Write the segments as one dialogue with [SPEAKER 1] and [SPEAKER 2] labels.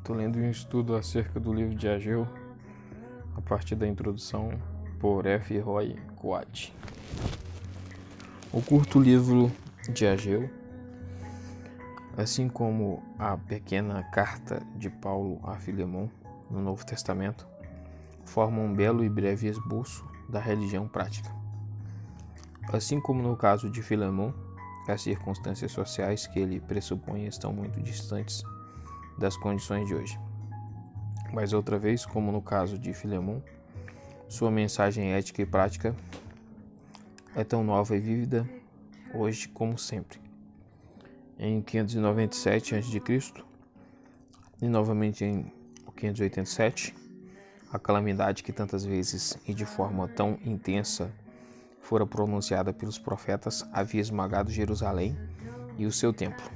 [SPEAKER 1] Estou lendo um estudo acerca do livro de Ageu, a partir da introdução por F. Roy Coate. O curto livro de Ageu, assim como a pequena carta de Paulo a Filemon no Novo Testamento, forma um belo e breve esboço da religião prática. Assim como no caso de Filemon, as circunstâncias sociais que ele pressupõe estão muito distantes das condições de hoje. Mas outra vez, como no caso de Filemon, sua mensagem ética e prática é tão nova e vívida hoje como sempre. Em 597 a.C. e novamente em 587, a calamidade que tantas vezes e de forma tão intensa fora pronunciada pelos profetas havia esmagado Jerusalém e o seu templo,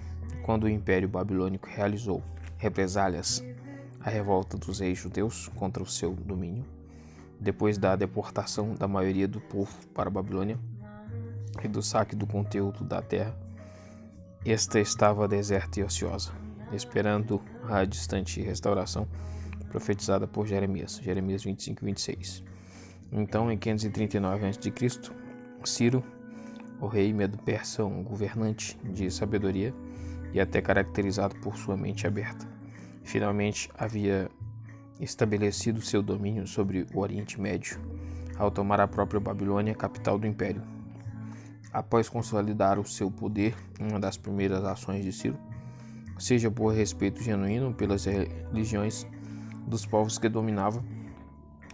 [SPEAKER 1] quando o Império Babilônico realizou represálias à revolta dos reis judeus contra o seu domínio, depois da deportação da maioria do povo para a Babilônia e do saque do conteúdo da terra. Esta estava deserta e ociosa, esperando a distante restauração profetizada por Jeremias 25 e 26. Então, em 539 a.C., Ciro, o rei medo-persa, um governante de sabedoria e até caracterizado por sua mente aberta, finalmente havia estabelecido seu domínio sobre o Oriente Médio, ao tomar a própria Babilônia, capital do império. Após consolidar o seu poder, uma das primeiras ações de Ciro, seja por respeito genuíno pelas religiões dos povos que dominava,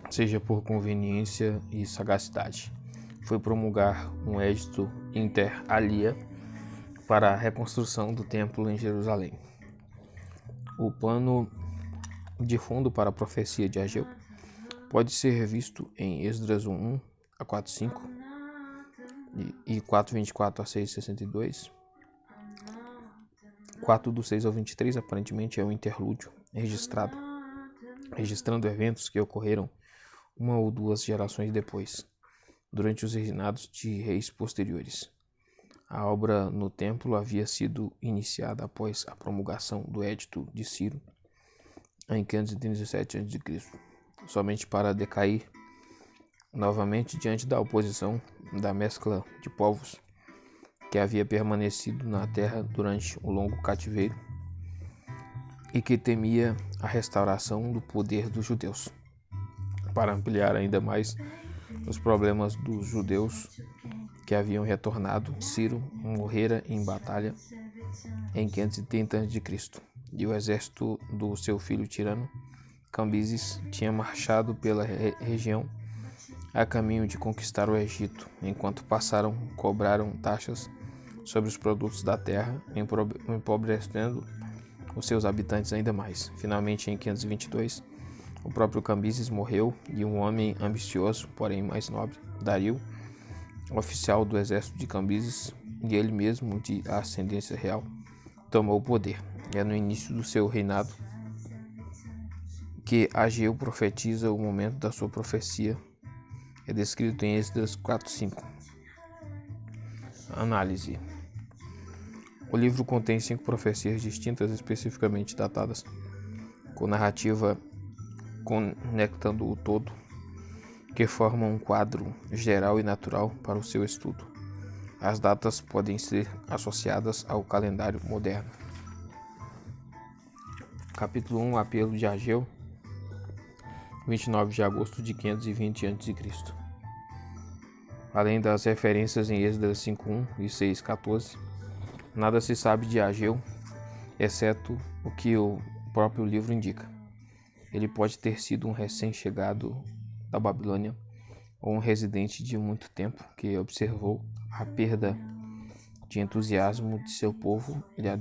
[SPEAKER 1] seja por conveniência e sagacidade, foi promulgar um edito inter alia para a reconstrução do templo em Jerusalém. O pano de fundo para a profecia de Ageu pode ser visto em Esdras 1 a 4:5 e 4:24 a 6:62. 4 do 6 ao 23 aparentemente é um interlúdio registrando eventos que ocorreram uma ou duas gerações depois, durante os reinados de reis posteriores. A obra no templo havia sido iniciada após a promulgação do edito de Ciro em 537 a.C., somente para decair novamente diante da oposição da mescla de povos que havia permanecido na terra durante o longo cativeiro e que temia a restauração do poder dos judeus. Para ampliar ainda mais os problemas dos judeus que haviam retornado, Ciro morrera em batalha em 530 a.C. e o exército do seu filho tirano, Cambises, tinha marchado pela região a caminho de conquistar o Egito, enquanto cobraram taxas sobre os produtos da terra, empobrecendo os seus habitantes ainda mais. Finalmente, em 522, o próprio Cambises morreu e um homem ambicioso, porém mais nobre, Dario, oficial do exército de Cambises e ele mesmo de ascendência real, tomou o poder. É no início do seu reinado que Ageu profetiza o momento da sua profecia. É descrito em Esdras 4:5. Análise. O livro contém 5 profecias distintas, especificamente datadas, com narrativa conectando o todo, que formam um quadro geral e natural para o seu estudo. As datas podem ser associadas ao calendário moderno. Capítulo 1. Apelo de Ageu, 29 de agosto de 520 a.C. Além das referências em Esdras 5:1 e 6:14, nada se sabe de Ageu, exceto o que o próprio livro indica. Ele pode ter sido um recém-chegado da Babilônia ou um residente de muito tempo que observou a perda de entusiasmo de seu povo e a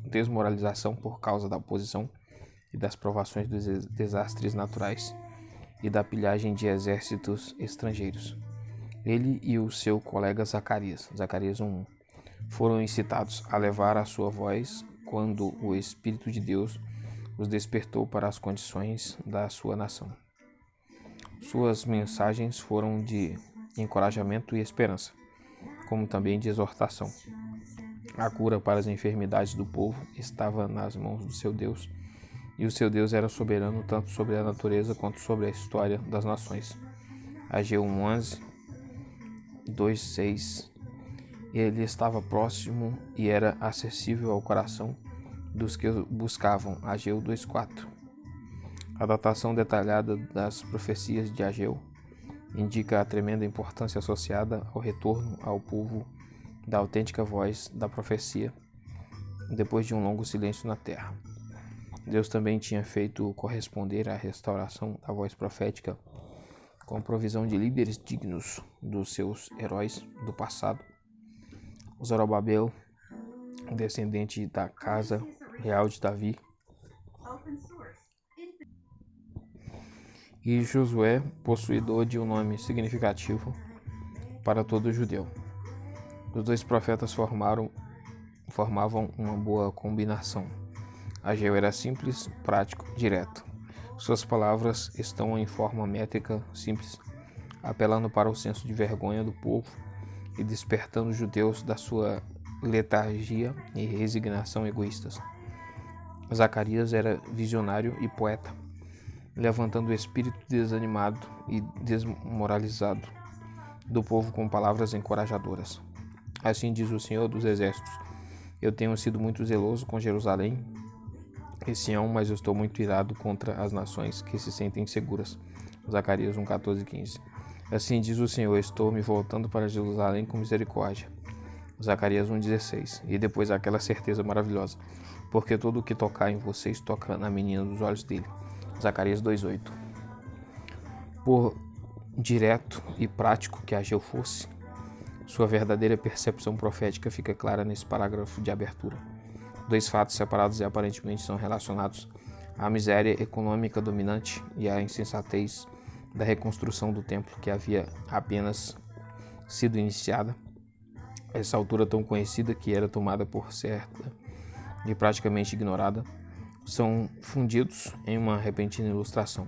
[SPEAKER 1] desmoralização por causa da oposição e das provações dos desastres naturais e da pilhagem de exércitos estrangeiros. Ele e o seu colega Zacarias 1:1, foram incitados a levar a sua voz quando o Espírito de Deus os despertou para as condições da sua nação. Suas mensagens foram de encorajamento e esperança, como também de exortação. A cura para as enfermidades do povo estava nas mãos do seu Deus e o seu Deus era soberano tanto sobre a natureza quanto sobre a história das nações. Ageu 1:11, 2:6. Ele estava próximo e era acessível ao coração dos que o buscavam. Ageu 2:4. A datação detalhada das profecias de Ageu indica a tremenda importância associada ao retorno ao povo da autêntica voz da profecia depois de um longo silêncio na terra. Deus também tinha feito corresponder a restauração da voz profética com a provisão de líderes dignos dos seus heróis do passado. Zorobabel, descendente da casa real de Davi, e Josué, possuidor de um nome significativo para todo judeu. Os dois profetas formavam uma boa combinação. Ageu era simples, prático, direto. Suas palavras estão em forma métrica simples, apelando para o senso de vergonha do povo e despertando os judeus da sua letargia e resignação egoístas. Zacarias era visionário e poeta, levantando o espírito desanimado e desmoralizado do povo com palavras encorajadoras. Assim diz o Senhor dos Exércitos: eu tenho sido muito zeloso com Jerusalém e Sião, mas eu estou muito irado contra as nações que se sentem seguras. Zacarias 1:14-15. Assim diz o Senhor: estou me voltando para Jerusalém com misericórdia. Zacarias 1:16. E depois aquela certeza maravilhosa: porque tudo o que tocar em vocês toca na menina dos olhos dele. Zacarias 2:8. Por direto e prático que Ageu fosse, sua verdadeira percepção profética fica clara nesse parágrafo de abertura. Dois fatos separados e aparentemente são relacionados: a miséria econômica dominante e a insensatez da reconstrução do templo que havia apenas sido iniciada, essa altura tão conhecida que era tomada por certa e praticamente ignorada, são fundidos em uma repentina ilustração.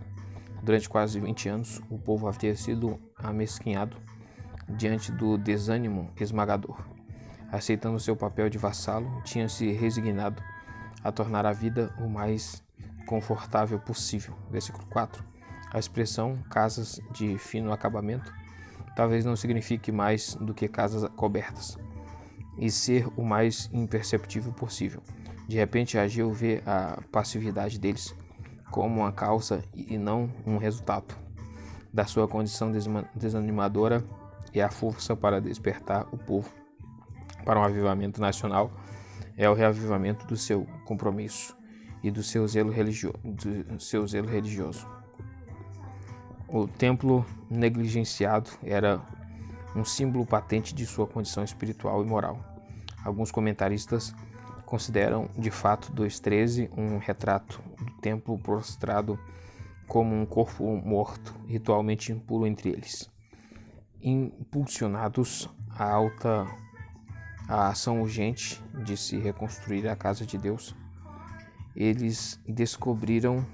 [SPEAKER 1] Durante quase 20 anos, o povo havia sido amesquinhado diante do desânimo esmagador. Aceitando seu papel de vassalo, tinha se resignado a tornar a vida o mais confortável possível. Versículo 4. A expressão casas de fino acabamento talvez não signifique mais do que casas cobertas, e ser o mais imperceptível possível. De repente, Ageu vê a passividade deles como uma causa e não um resultado da sua condição desanimadora, e a força para despertar o povo para um avivamento nacional é o reavivamento do seu compromisso e do seu zelo religioso. O templo negligenciado era um símbolo patente de sua condição espiritual e moral. Alguns comentaristas consideram, de fato, 2:13 um retrato do templo prostrado como um corpo morto, ritualmente impuro entre eles. Impulsionados a ação urgente de se reconstruir a casa de Deus, eles descobriram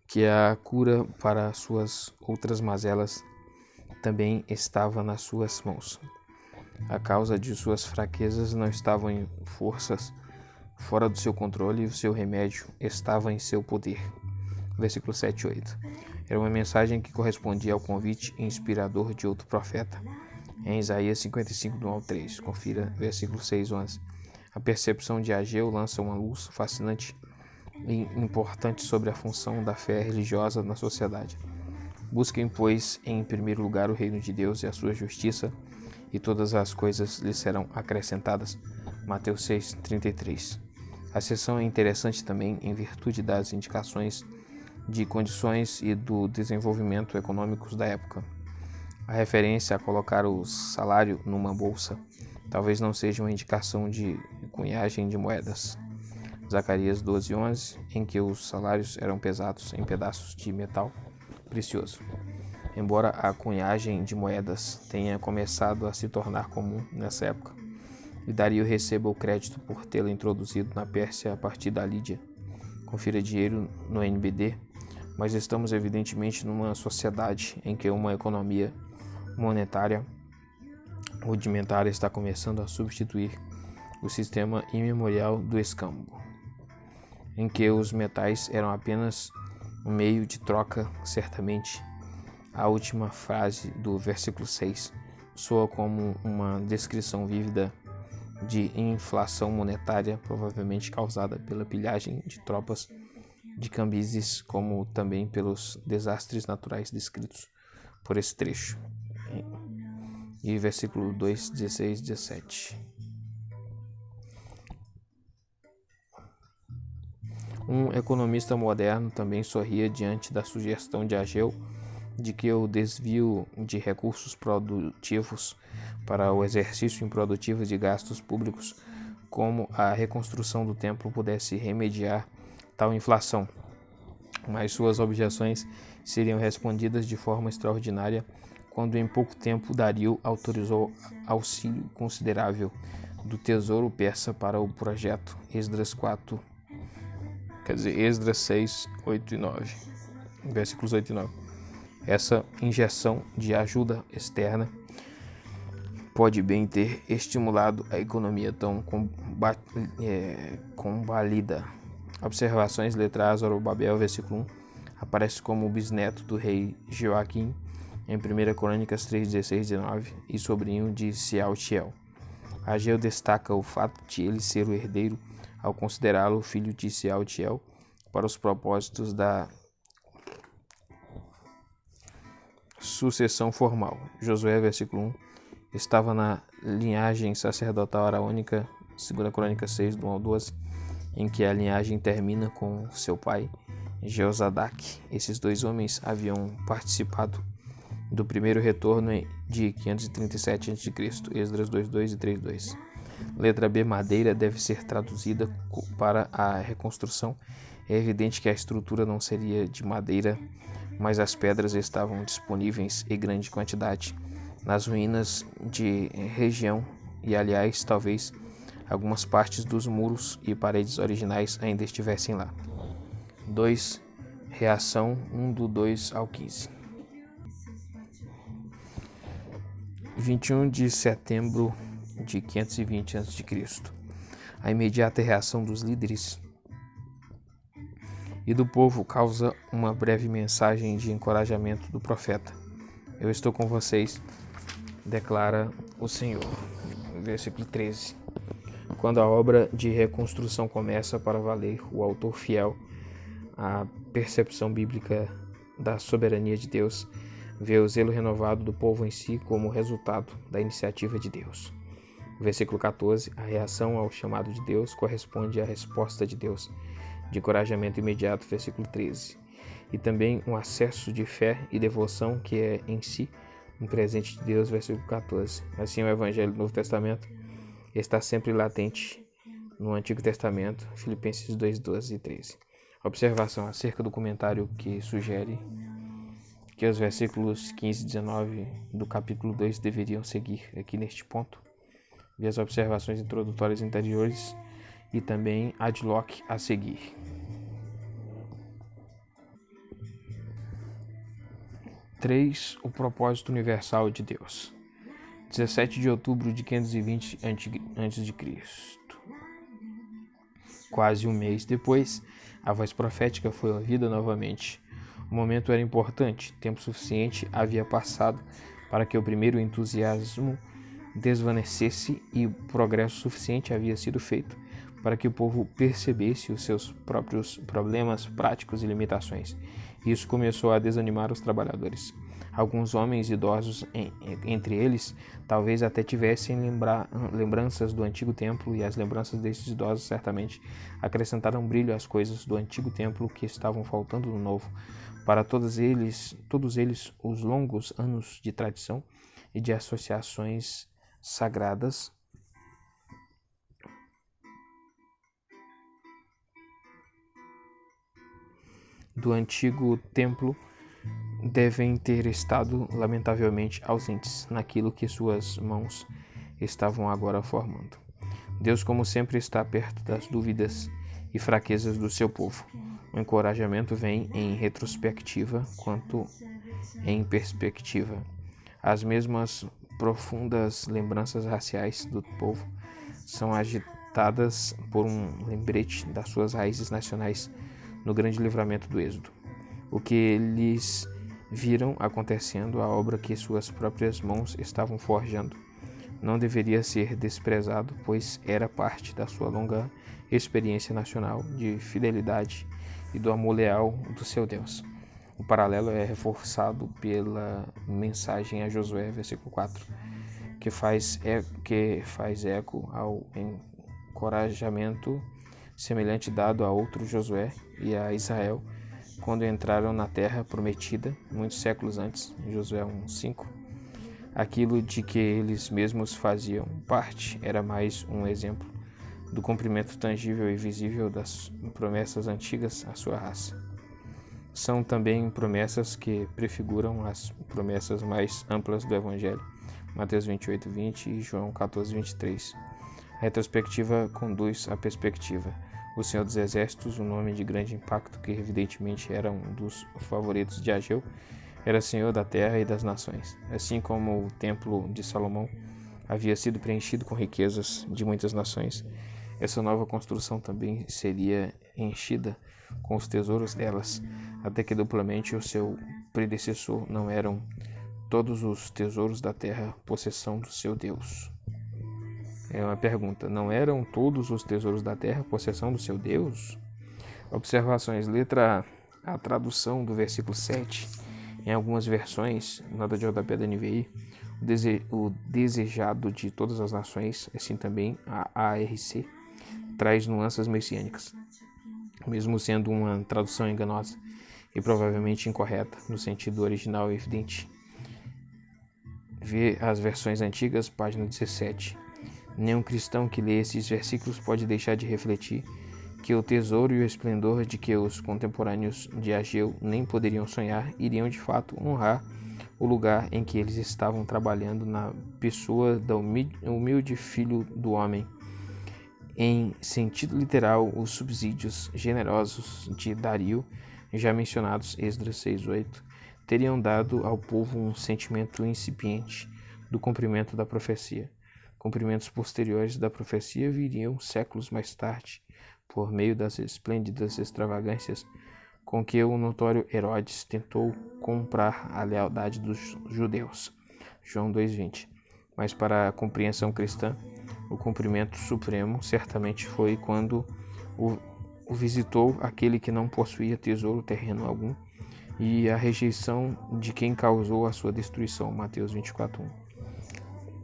[SPEAKER 1] que a cura para suas outras mazelas também estava nas suas mãos. A causa de suas fraquezas não estava em forças fora do seu controle, e o seu remédio estava em seu poder. Versículo 7 e 8. Era uma mensagem que correspondia ao convite inspirador de outro profeta, em Isaías 55, do 1 ao 3. Confira versículo 6 e 11. A percepção de Ageu lança uma luz fascinante e importante sobre a função da fé religiosa na sociedade. Busquem, pois, em primeiro lugar o reino de Deus e a sua justiça, e todas as coisas lhes serão acrescentadas. Mateus 6:33. A seção é interessante também em virtude das indicações de condições e do desenvolvimento econômicos da época. A referência a colocar o salário numa bolsa talvez não seja uma indicação de cunhagem de moedas. Zacarias 12:11, em que os salários eram pesados em pedaços de metal precioso. Embora a cunhagem de moedas tenha começado a se tornar comum nessa época, e Dario receba o crédito por tê-la introduzido na Pérsia a partir da Lídia. Confira dinheiro no NBD, mas estamos evidentemente numa sociedade em que uma economia monetária rudimentar está começando a substituir o sistema imemorial do escambo. em que os metais eram apenas um meio de troca. Certamente, a última frase do versículo 6 soa como uma descrição vívida de inflação monetária, provavelmente causada pela pilhagem de tropas de Cambises, como também pelos desastres naturais descritos por esse trecho. E versículo 2, 16, 17. Um economista moderno também sorria diante da sugestão de Ageu de que o desvio de recursos produtivos para o exercício improdutivo de gastos públicos, como a reconstrução do templo, pudesse remediar tal inflação. Mas suas objeções seriam respondidas de forma extraordinária quando em pouco tempo Dario autorizou auxílio considerável do tesouro persa para o projeto. Esdras 6, 8 e 9, versículos 8 e 9. Essa injeção de ajuda externa pode bem ter estimulado a economia tão combalida. Observações, letra A, Zorobabel, versículo 1, aparece como bisneto do rei Joaquim em 1 Crônicas 3, 16 e 19 e sobrinho de Sealtiel. Ageu destaca o fato de ele ser o herdeiro ao considerá-lo filho de Sealtiel para os propósitos da sucessão formal. Josué, versículo 1, estava na linhagem sacerdotal araônica, 2 Crônicas 6, do 1 ao 12, em que a linhagem termina com seu pai, Jeozadak. Esses dois homens haviam participado do primeiro retorno de 537 a.C., Esdras 2.2 e 3.2. Letra B, madeira, deve ser traduzida para a reconstrução. É evidente que a estrutura não seria de madeira, mas as pedras estavam disponíveis em grande quantidade nas ruínas de região e, aliás, talvez algumas partes dos muros e paredes originais ainda estivessem lá. 2. Reação 1 do 2 ao 15. 21 de setembro de 520 a.C. A imediata reação dos líderes e do povo causa uma breve mensagem de encorajamento do profeta. Eu estou com vocês, declara o Senhor. Versículo 13. Quando a obra de reconstrução começa para valer, o autor fiel à percepção bíblica da soberania de Deus vê o zelo renovado do povo em si como resultado da iniciativa de Deus. Versículo 14. A reação ao chamado de Deus corresponde à resposta de Deus, de encorajamento imediato. Versículo 13. E também um acesso de fé e devoção que é em si um presente de Deus. Versículo 14. Assim, o Evangelho do Novo Testamento está sempre latente no Antigo Testamento. Filipenses 2, 12 e 13. Observação acerca do comentário que sugere que os versículos 15 e 19 do capítulo 2 deveriam seguir aqui neste ponto. E as observações introdutórias anteriores e também ad hoc a seguir. Três, o propósito universal de Deus. 17 de outubro de 520 a.C. Quase um mês depois, a voz profética foi ouvida novamente. O momento era importante, tempo suficiente havia passado para que o primeiro entusiasmo desvanecesse e progresso suficiente havia sido feito para que o povo percebesse os seus próprios problemas práticos e limitações. Isso começou a desanimar os trabalhadores. Alguns homens idosos, entre eles, talvez até tivessem lembranças do antigo templo, e as lembranças desses idosos certamente acrescentaram brilho às coisas do antigo templo que estavam faltando no novo. Para todos eles, os longos anos de tradição e de associações sagradas do antigo templo devem ter estado lamentavelmente ausentes naquilo que suas mãos estavam agora formando. Deus, como sempre, está perto das dúvidas e fraquezas do seu povo. O encorajamento vem em retrospectiva quanto em perspectiva. As mesmas profundas lembranças raciais do povo são agitadas ditadas por um lembrete das suas raízes nacionais no grande livramento do Êxodo. O que eles viram acontecendo, a obra que suas próprias mãos estavam forjando, não deveria ser desprezado, pois era parte da sua longa experiência nacional de fidelidade e do amor leal do seu Deus. O paralelo é reforçado pela mensagem a Josué, versículo 4, que faz eco ao encorajamento semelhante dado a outro Josué e a Israel quando entraram na terra prometida, muitos séculos antes, Josué 1:5. Aquilo de que eles mesmos faziam parte era mais um exemplo do cumprimento tangível e visível das promessas antigas à sua raça. São também promessas que prefiguram as promessas mais amplas do Evangelho, Mateus 28:20 e João 14:23. A retrospectiva conduz à perspectiva. O Senhor dos Exércitos, um nome de grande impacto que evidentemente era um dos favoritos de Ageu, era Senhor da terra e das nações. Assim como o templo de Salomão havia sido preenchido com riquezas de muitas nações, essa nova construção também seria enchida com os tesouros delas, até que duplamente o seu predecessor não eram todos os tesouros da terra possessão do seu Deus. É uma pergunta. Não eram todos os tesouros da terra possessão do seu Deus? Observações. Letra A. A tradução do versículo 7. Em algumas versões, nota de rodapé da NVI, o desejado de todas as nações, assim também a ARC, traz nuances messiânicas, mesmo sendo uma tradução enganosa e provavelmente incorreta no sentido original e evidente. Vê as versões antigas, página 17. Nenhum cristão que lê esses versículos pode deixar de refletir que o tesouro e o esplendor de que os contemporâneos de Ageu nem poderiam sonhar iriam de fato honrar o lugar em que eles estavam trabalhando na pessoa do humilde filho do homem. Em sentido literal, os subsídios generosos de Dario, já mencionados, Esdras 6:8, teriam dado ao povo um sentimento incipiente do cumprimento da profecia. Cumprimentos posteriores da profecia viriam séculos mais tarde, por meio das esplêndidas extravagâncias com que o notório Herodes tentou comprar a lealdade dos judeus. João 2:20. Mas para a compreensão cristã, o cumprimento supremo certamente foi quando o visitou aquele que não possuía tesouro terreno algum e a rejeição de quem causou a sua destruição. Mateus 24:1.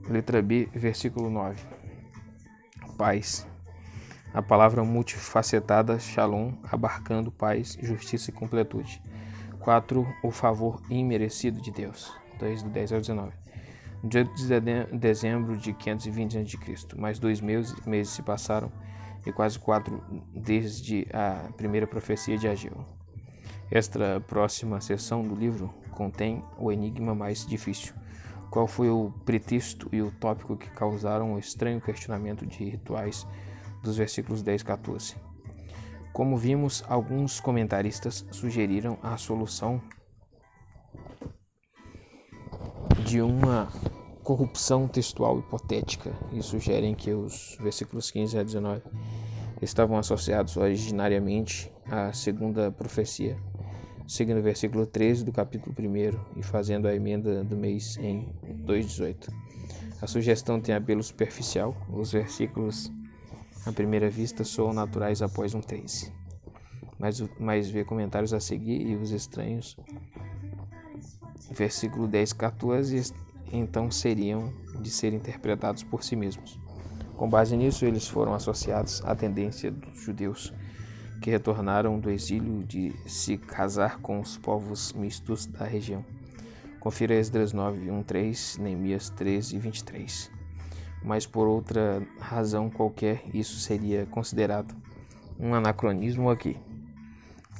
[SPEAKER 1] Letra B, versículo 9. Paz. A palavra multifacetada, shalom, abarcando paz, justiça e completude. 4. O favor imerecido de Deus. 2, do 10 ao 19. 18 de dezembro de 520 a.C., mais 2 meses se passaram e quase 4 desde a primeira profecia de Ageu. Esta próxima seção do livro contém o enigma mais difícil. Qual foi o pretexto e o tópico que causaram o estranho questionamento de rituais dos versículos 10 e 14? Como vimos, alguns comentaristas sugeriram a solução de uma corrupção textual hipotética e sugerem que os versículos 15 a 19 estavam associados originariamente à segunda profecia, seguindo o versículo 13 do capítulo 1 e fazendo a emenda do mês em 2:18. A sugestão tem apelo superficial, os versículos à primeira vista soam naturais após um 13, mas vê comentários a seguir e os estranhos, versículo 10 e 14, então seriam de ser interpretados por si mesmos. Com base nisso, eles foram associados à tendência dos judeus que retornaram do exílio de se casar com os povos mistos da região. Confira Esdras 9:1-3, Neemias 13:23. Mas por outra razão qualquer, isso seria considerado um anacronismo aqui.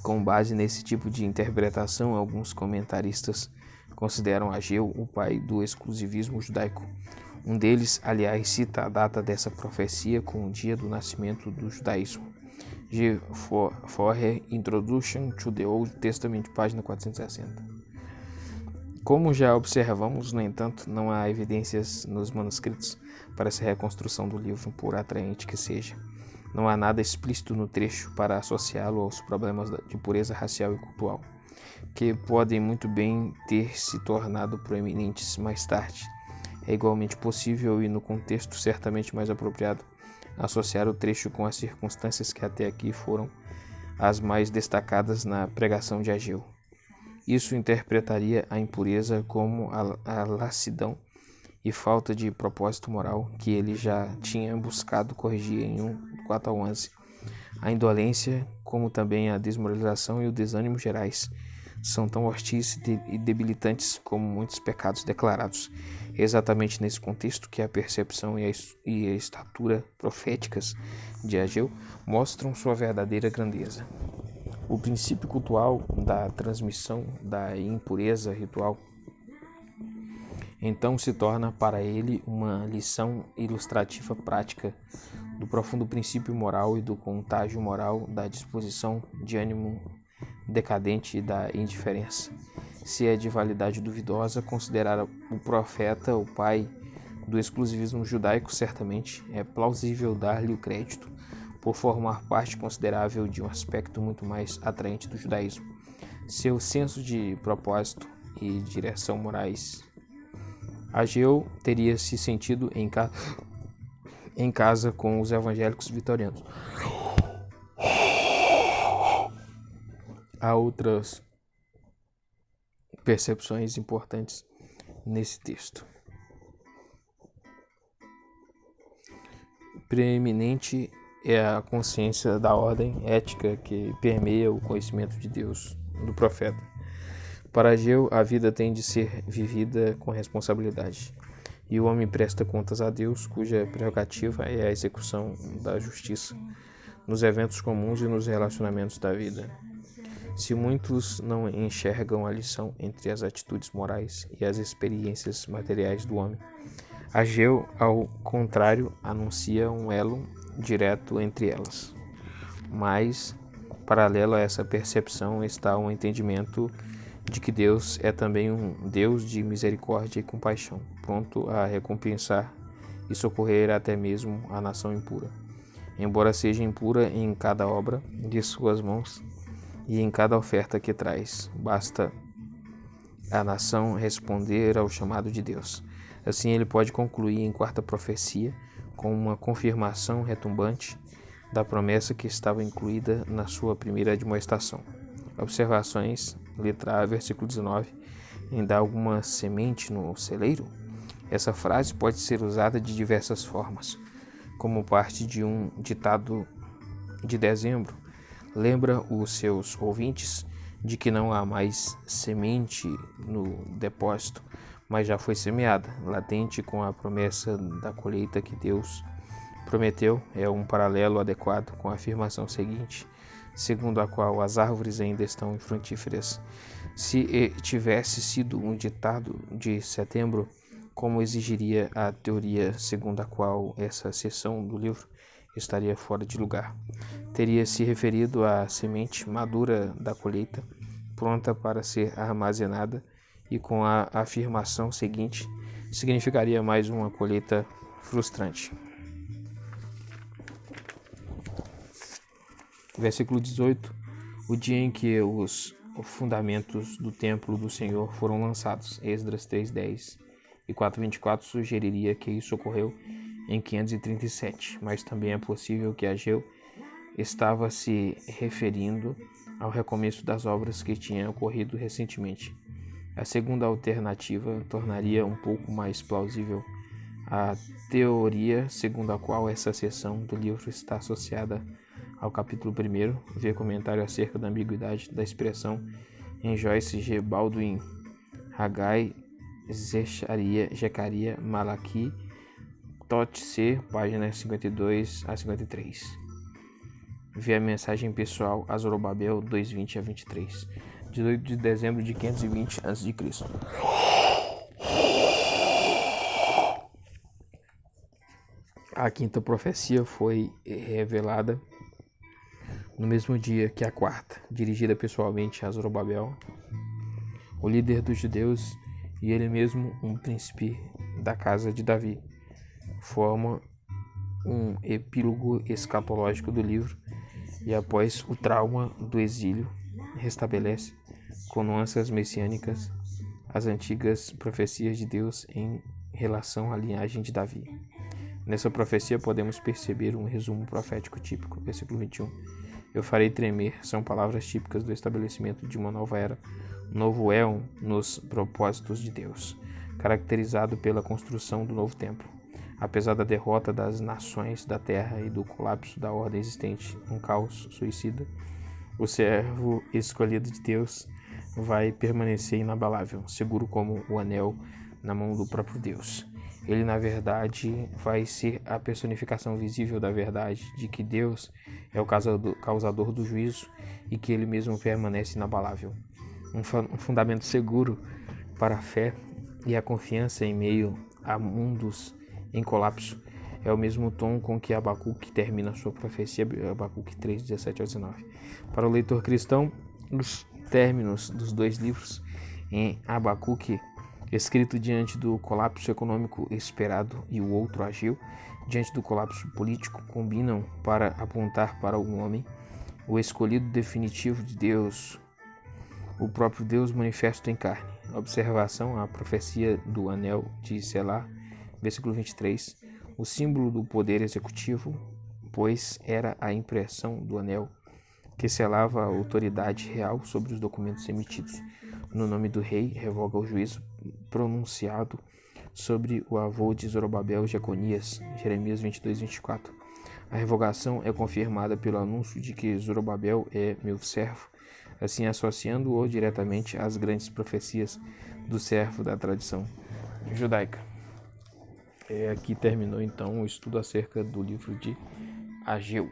[SPEAKER 1] Com base nesse tipo de interpretação, alguns comentaristas consideram Ageu o pai do exclusivismo judaico. Um deles, aliás, cita a data dessa profecia com o dia do nascimento do judaísmo. G. Forrer, Introduction to the Old Testament, página 460. Como já observamos, no entanto, não há evidências nos manuscritos para essa reconstrução do livro, por atraente que seja. Não há nada explícito no trecho para associá-lo aos problemas de pureza racial e cultural, que podem muito bem ter se tornado proeminentes mais tarde. É igualmente possível e, no contexto certamente mais apropriado, associar o trecho com as circunstâncias que até aqui foram as mais destacadas na pregação de Ageu. Isso interpretaria a impureza como a lassidão e falta de propósito moral que ele já tinha buscado corrigir em 4 ao 11. A indolência, como também a desmoralização e o desânimo gerais, são tão hostis e debilitantes como muitos pecados declarados. É exatamente nesse contexto que a percepção e a estatura proféticas de Ageu mostram sua verdadeira grandeza. O princípio cultural da transmissão da impureza ritual então se torna para ele uma lição ilustrativa prática do profundo princípio moral e do contágio moral da disposição de ânimo decadente e da indiferença. Se é de validade duvidosa considerar o profeta o pai do exclusivismo judaico, certamente é plausível dar-lhe o crédito por formar parte considerável de um aspecto muito mais atraente do judaísmo. Seu senso de propósito e direção morais. Ageu teria se sentido em casa com os evangélicos vitorianos. Há outras percepções importantes nesse texto. Preeminente é a consciência da ordem ética que permeia o conhecimento de Deus do profeta. Para Ageu, a vida tem de ser vivida com responsabilidade, e o homem presta contas a Deus, cuja prerrogativa é a execução da justiça nos eventos comuns e nos relacionamentos da vida. Se muitos não enxergam a lição entre as atitudes morais e as experiências materiais do homem, Ageu, ao contrário, anuncia um elo direto entre elas. Mas, paralelo a essa percepção, está o entendimento de que Deus é também um Deus de misericórdia e compaixão, pronto a recompensar e socorrer até mesmo a nação impura. Embora seja impura em cada obra de suas mãos e em cada oferta que traz, basta a nação responder ao chamado de Deus. Assim ele pode concluir em quarta profecia com uma confirmação retumbante da promessa que estava incluída na sua primeira admoestação. Observações, letra A, versículo 19. Ainda há alguma semente no celeiro? Essa frase pode ser usada de diversas formas, como parte de um ditado de dezembro. Lembra os seus ouvintes de que não há mais semente no depósito, mas já foi semeada, latente com a promessa da colheita que Deus prometeu. É um paralelo adequado com a afirmação seguinte, segundo a qual as árvores ainda estão infrutíferas. Se tivesse sido um ditado de setembro, como exigiria a teoria segundo a qual essa seção do livro estaria fora de lugar? Teria se referido à semente madura da colheita, pronta para ser armazenada, e com a afirmação seguinte significaria mais uma colheita frustrante. Versículo 18. O dia em que os fundamentos do templo do Senhor foram lançados. Esdras 3:10 e 4:24 sugeriria que isso ocorreu em 537, mas também é possível que Ageu estava se referindo ao recomeço das obras que tinham ocorrido recentemente. A segunda alternativa tornaria um pouco mais plausível a teoria segundo a qual essa seção do livro está associada ao capítulo 1. Vê comentário acerca da ambiguidade da expressão em Joyce G. Baldwin, Haggai, Zecaria, Malachi, Tot C, páginas 52 a 53. Vê a mensagem pessoal a Zorobabel 2:20 a 23, 18 de dezembro de 520 a.C. A quinta profecia foi revelada no mesmo dia que a quarta, dirigida pessoalmente a Zorobabel, o líder dos judeus, e ele mesmo um príncipe da casa de Davi. Forma um epílogo escatológico do livro e, após o trauma do exílio, restabelece, com nuances messiânicas, as antigas profecias de Deus em relação à linhagem de Davi. Nessa profecia podemos perceber um resumo profético típico. Versículo 21. Eu farei tremer, são palavras típicas do estabelecimento de uma nova era, um novo éon nos propósitos de Deus, caracterizado pela construção do novo templo. Apesar da derrota das nações da terra e do colapso da ordem existente, um caos suicida, o servo escolhido de Deus vai permanecer inabalável, seguro como o anel na mão do próprio Deus. Ele, na verdade, vai ser a personificação visível da verdade de que Deus é o causador do juízo e que ele mesmo permanece inabalável. Um fundamento seguro para a fé e a confiança em meio a mundos em colapso. É o mesmo tom com que Abacuque termina sua profecia, Abacuque 3, 17 ao 19. Para o leitor cristão, os términos dos dois livros em Abacuque, escrito diante do colapso econômico esperado, e o outro, Ageu, diante do colapso político, combinam para apontar para um homem, o escolhido definitivo de Deus, o próprio Deus manifesto em carne. Observação à profecia do anel de Selá, versículo 23, o símbolo do poder executivo, pois era a impressão do anel que selava a autoridade real sobre os documentos emitidos. No nome do rei, revoga o juízo pronunciado sobre o avô de Zorobabel, Jeconias, Jeremias 22, 24. A revogação é confirmada pelo anúncio de que Zorobabel é meu servo, assim associando-o diretamente às grandes profecias do servo da tradição judaica. Aqui terminou então o estudo acerca do livro de Ageu.